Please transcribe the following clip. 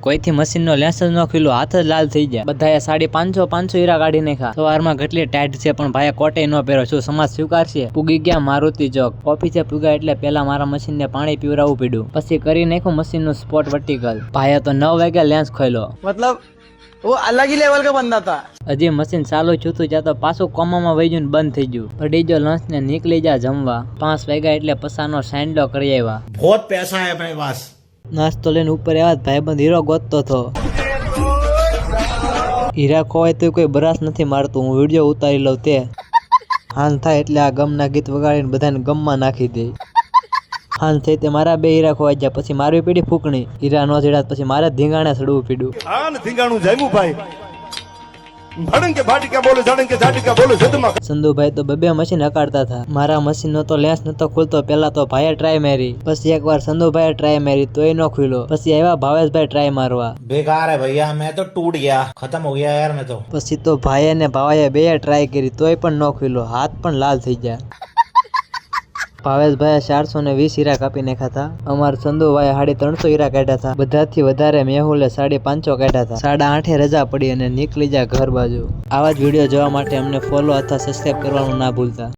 કોઈથી મશીનનો લેન્સ જ ન ખુલ્યો, હાથ જ લાલ થઈ ગયા. બધાએ 550 હીરા કાઢી નાખ્યા. સવારમાં કેટલી ટાઈટ છે પણ ભાઈએ કોટે ન પહેર્યો. શું સમાજ સ્વીકારશે? પૂગી ગયા મારુતિ ચોક. ઓફિસે પૂગ્યા એટલે પેલા મારા મશીનને પાણી પીવરાવવું પડ્યું. પછી કરી નાખ્યું મશીનનું સ્પોટ વર્ટિકલ. ભાઈએ તો 9 વાગ્યા લેન્સ ખોલ્યો. मतलब वो अलग ही लेवल का बंदा था. હજી મશીન ચાલુ છૂતું જતો પાછું કોમામાં વહી ગયું, બંધ થઈ ગયું. પડી ગયો લંચ ને નીકળી જા જમવા. 5 વાગ્યા એટલે પસાનો સાંડલો કરી આવ્યા. बहुत पैसा है अपने पास. નાસ્તો લઈને ઉપર આવ્યા. ભાઈબંધ હીરો ગોતતો હતો. હીરા ખોવાય તો કોઈ બરાસ નથી મારતું, હું વિડીયો ઉતારી લઉં તે. હાન થાય એટલે આ ગમના ગીત વગાડીને બધાને ગમમાં નાખી દે. હાન થઈ તે મારા 2 હીરા ખોવાઈ ગયા. પછી મારવી પડી ફૂકણી. હીરા નો જડ્યા પછી મારે ધીંગાણે સડવું પડ્યું. આન ધીંગાણું જામ્યું ભાઈ. ભડંકે ભાટિકા બોલે ઝડંકે ઝાટિકા બોલે જદમાં. સંધુભાઈ તો 2 મશીન હકાડતા હતા. મારા મશીન નો તો લેન્સ નતો ખુલતો. પેલા તો ભાઈએ ટ્રાય મારી, પછી એકવાર સંધુભાઈએ ટ્રાય મારી તોય ન ખુલ્યો. પછી આવ્યા ભાવેશભાઈ ટ્રાય મારવા. बेकार है भैया, मैं तो टूट गया, खत्म हो गया यार मैं तो. પછી તો ભાઈએ ને ભાવાએ 2 ટ્રાય કરી તોય પણ ન ખુલ્યો. હાથ પણ લાલ થઈ ગયા. ભાવેશભાઈએ 420 હીરા કાપી નાખ્યા હતા. અમાર સંધુભાઈએ 350 હીરા કાઢ્યા હતા. બધાથી વધારે મેહુલે 550 કાઢ્યા હતા. 8:30 રજા પડી અને નીકળી જા ઘર બાજુ. આવા જ વિડીયો જોવા માટે અમને ફોલો અથવા સબસ્ક્રાઇબ કરવાનું ના ભૂલતા.